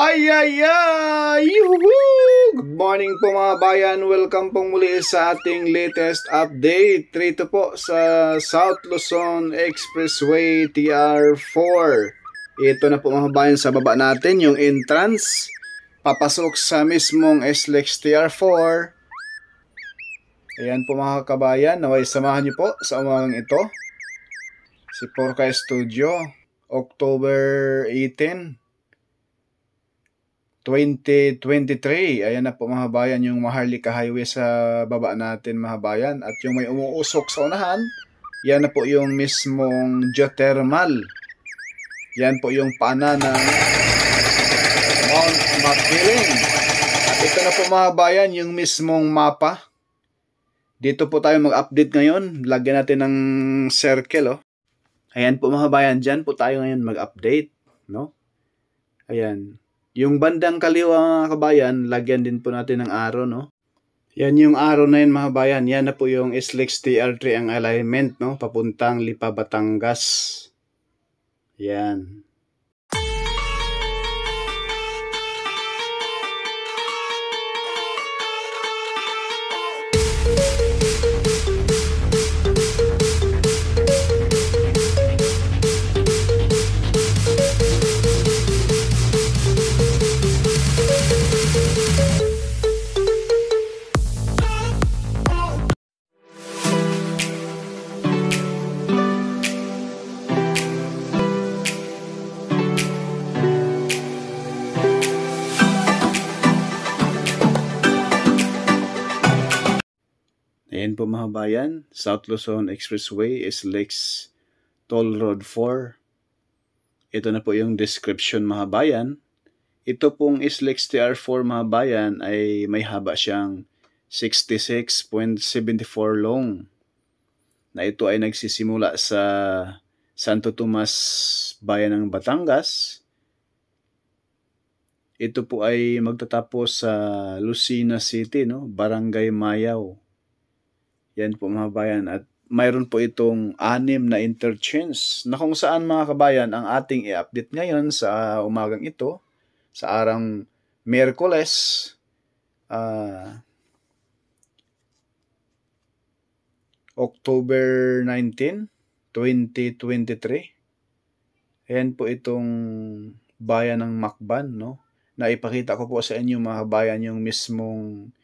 Ay, ay, ay! Yuhuu! Good morning po mga bayan. Welcome pong muli sa ating latest update. Rito po sa South Luzon Expressway TR4. Ito na po mga bayan sa baba natin yung entrance. Papasok sa mismong SLEX TR4. Ayan po mga kabayan. Naway samahan niyo po sa umagang ito. Si Porca Studio. October 18. 2023. Ayan na po mga bayan yung Maharlika Highway sa baba natin mga bayan. At yung may umuusok sa unahan, yan na po yung mismong geothermal. Yan po yung pana ng Mount Makiling. At ito na po mga bayan yung mismong mapa. Dito po tayo mag-update ngayon. Lagyan natin ng circle. Ayan po mga bayan, dyan po tayo ngayon mag-update. No? Ayan. Yung bandang kaliwa mga kabayan, lagyan din po natin ng arrow, no? Yan yung arrow na yun mga bayan. Yan na po yung SLEX TR3 ang alignment, no? Papuntang Lipa, Batangas. Yan. Ayan po mga bayan, South Luzon Expressway, SLEX Toll Road 4. Ito na po yung description mga bayan. Ito pong SLEX TR4 mga bayan ay may haba siyang 66.74 long. Na ito ay nagsisimula sa Santo Tomas, bayan ng Batangas. Ito po ay magtatapos sa Lucena City, no? Barangay Mayaw. Yan po mga bayan. At mayroon po itong 6 na interchange na kung saan mga kabayan ang ating i-update ngayon sa umagang ito, sa arang Miyerkules, October 19, 2023. Ayan po itong bayan ng Macban, no? Na ipakita ko po sa inyo mga kabayan yung mismong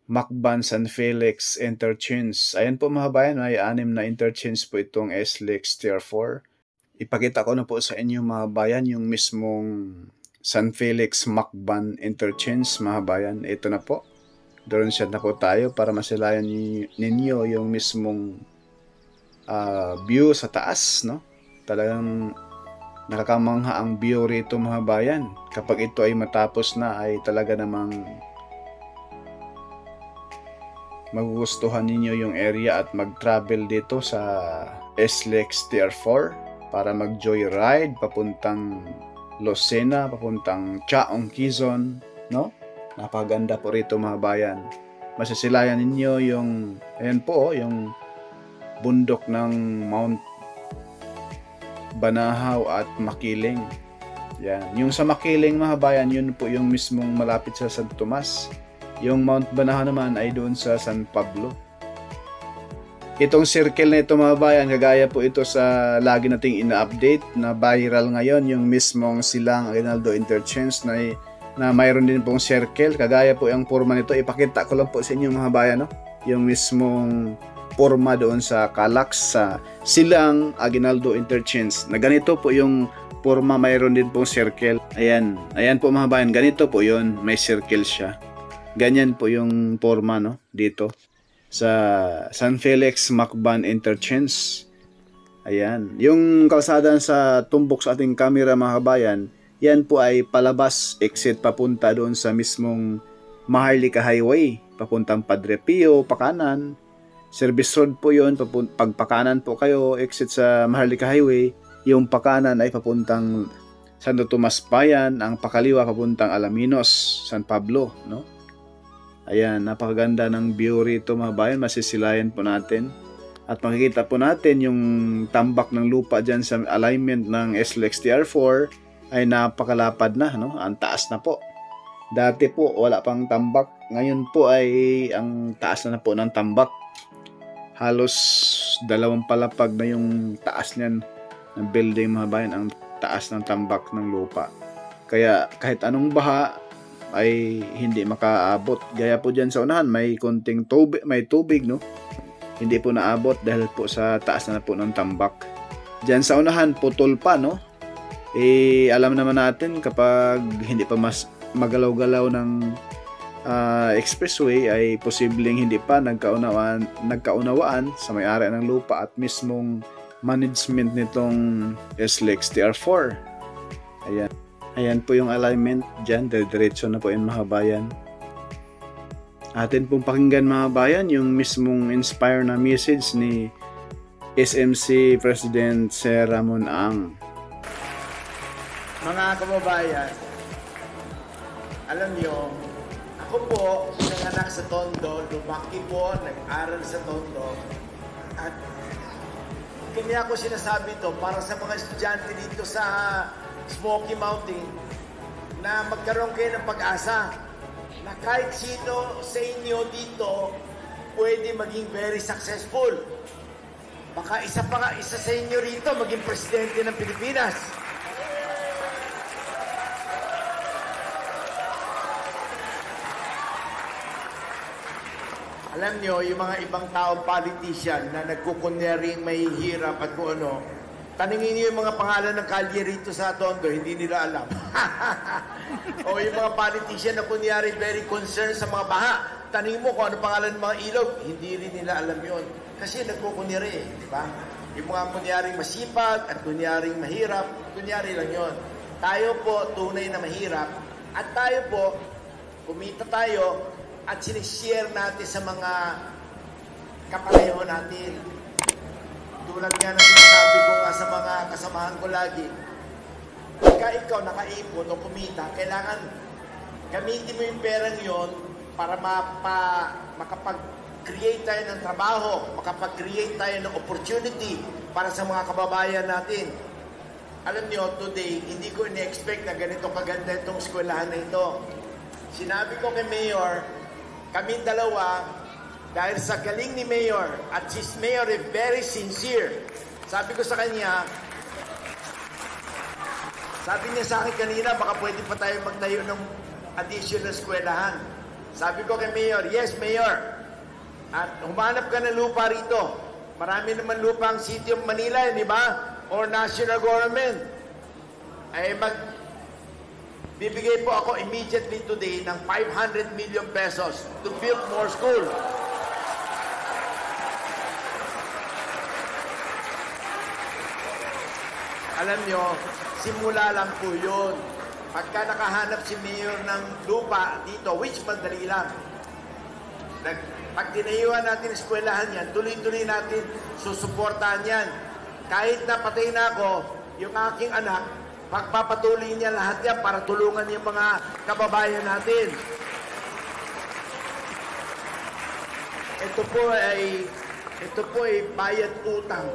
Macban San Felix interchange. Ayan po mga bayan, may 6 na interchange po itong SLEX TR4. Ipakita ko na po sa inyo mga bayan yung mismong San Felix Macban interchange mga bayan. Ito na po. Doon siya na po tayo para masilayan ninyo yung mismong view sa taas, no? Talagang nakakamangha ang view rito mga bayan. Kapag ito ay matapos na ay talaga namang magugustuhan ninyo yung area at mag-travel dito sa SLEX TR4 para mag-joyride papuntang Lucena, papuntang Chaong, Quezon, no? Napaganda po rito mga bayan. Masisilayan ninyo yung, ayan po, yung bundok ng Mount Banahaw at Makiling. Yan. Yung sa Makiling mga bayan, yun po yung mismong malapit sa Santo Tomas. Yung Mount Banahaw naman ay doon sa San Pablo. Itong circle na ito mga bayan, kagaya po ito sa lagi nating ina-update na viral ngayon, yung mismong Silang Aguinaldo Interchange na mayroon din pong circle. Kagaya po yung forma nito. Ipakita ko lang po sa inyo mga bayan, no? Yung mismong forma doon sa Calax sa Silang Aguinaldo Interchange. Na ganito po yung forma, mayroon din pong circle. Ayan. Ayan po mga bayan, ganito po yun. May circle siya. Ganyan po yung forma, no? Dito sa San Felix Macban Interchange. Ayan. Yung kalsada sa tumbok sa ating camera mga kabayan, yan po ay palabas, exit papunta doon sa mismong Maharlika Highway. Papuntang Padre Pio, pakanan. Service road po yun. Pag pakanan po kayo, exit sa Maharlika Highway. Yung pakanan ay papuntang Santo Tomas Bayan. Ang pakaliwa papuntang Alaminos, San Pablo, no? Ayan, napakaganda ng view rito mga bayan. Masisilayan po natin. At makikita po natin yung tambak ng lupa dyan sa alignment ng SLEX TR4 ay napakalapad na, no? Ang taas na po. Dati po wala pang tambak, ngayon po ay ang taas na po ng tambak. Halos 2 palapag na yung taas niyan ng building, mga bayan, ang taas ng tambak ng lupa. Kaya kahit anong baha ay hindi makaabot. Gaya po dyan sa unahan, may konting tubig, may tubig, no? Hindi po naabot dahil po sa taas na po ng tambak. Dyan sa unahan, putol pa, no? Alam naman natin kapag hindi pa mas magalaw-galaw ng expressway ay posibleng hindi pa nagkaunawaan sa may-ari ng lupa at mismong management nitong SLEX TR4. Ayan po yung alignment dyan, diretso na po yung mga bayan. Atin pong pakinggan, mga bayan, yung mismong inspire na message ni SMC President Sir Ramon Ang. Mga kababayan, alam nyo, ako po, nanganak sa Tondo, lumaki po, nag-aral sa Tondo, at kanya ko sinasabi to para sa mga estudyante dito sa Smoky Mountain na magkaroon kayo ng pag-asa na kahit sino sa inyo dito pwede maging very successful. Baka isa sa inyo rito maging presidente ng Pilipinas. Alam nyo, yung mga ibang taong politician na nagkukunyaring may hirap at kung ano, taningin nyo yung mga pangalan ng kalye rito sa Tondo, hindi nila alam. O yung mga politician na kunyari very concerned sa mga baha, taningin mo kung ano pangalan ng mga ilog, hindi rin nila alam yon. Kasi nagkukunyari, di ba? Yung mga kunyaring masipag at kunyaring mahirap, kunyari lang yon. Tayo po tunay na mahirap at tayo po, kumita tayo, at sinishare natin sa mga kapareho natin. Tulad nga na sinasabi ko nga sa mga kasamahan ko lagi, pagka ikaw nakaipon o kumita, kailangan gamitin mo yung perang yon para makapag-create tayo ng trabaho, makapag-create tayo ng opportunity para sa mga kababayan natin. Alam nyo, today, hindi ko ini-expect na ganito kaganda itong eskwelahan na ito. Sinabi ko kay Mayor, kaming dalawa, dahil sa galing ni Mayor, at si Mayor is very sincere. Sabi ko sa kanya, sabi niya sa akin kanina, baka pwede pa tayo magtayo ng additional eskwelahan. Sabi ko kay Mayor, yes Mayor, at humanap ka ng lupa rito. Marami naman lupa ang City of Manila, di ba? Or national government. Ay bibigay po ako immediately today ng 500 million pesos to build more school. Alam nyo, simula lang po yun. Pagka nakahanap si Mayor ng lupa dito, which madali lang. Pag tinayuan natin eskwelahan yan, tuloy-tuloy natin susuportahan yan. Kahit na patay na ako, yung aking anak, pagpapatuloy niya lahat yan para tulungan yung mga kababayan natin. Ito po ay bayad utang.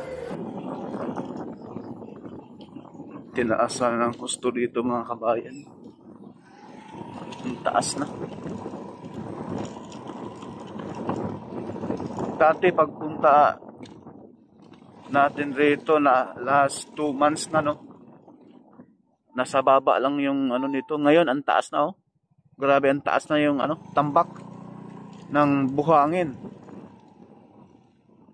Tinaasan ng gusto dito, mga kabayan. Ang taas na. Dati pagpunta natin rito na last 2 months na, no? Nasa baba lang yung ano nito. Ngayon ang taas na, oh. Grabe, ang taas na yung tambak ng buhangin.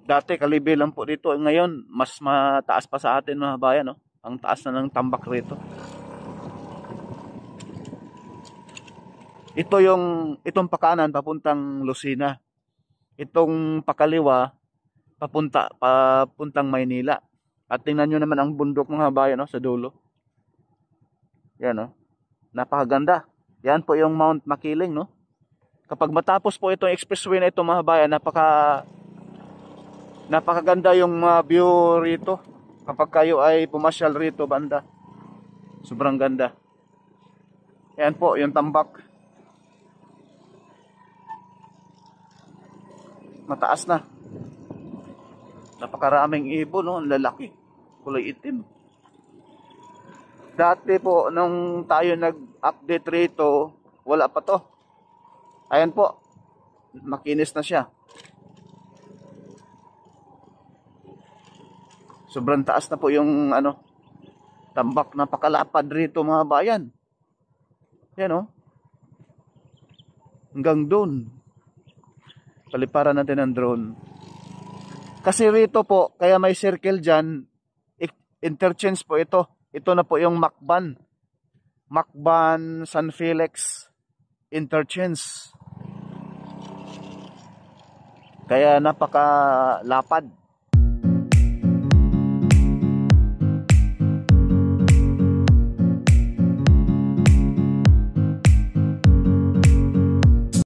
Dati kalibe lang po dito. Ngayon mas mataas pa sa atin, mga bayan, oh. Ang taas na ng tambak rito. Itong pakanan papuntang Lucena. Itong pakaliwa papuntang Maynila. At tingnan nyo naman ang bundok, mga bayan, no, sa dulo. Yan, no. Napakaganda. Yan po yung Mount Makiling, no. Kapag matapos po itong expressway na ito, mga bayan, napakaganda yung view rito. Kapag kayo ay pumasyal rito banda, sobrang ganda. Yan po yung tambak. Mataas na. Napakaraming ibon, no? Ang lalaki, kulay itim. Dati po, nung tayo nag-update rito, wala pa to. Ayan po, makinis na siya. Sobrang taas na po yung tambak, napakalapad rito mga bayan. Yan hanggang doon. Paliparan natin ang drone. Kasi rito po, kaya may circle dyan, interchange po ito. Ito na po yung Macban. Macban, San Felix interchange. Kaya napakalapad.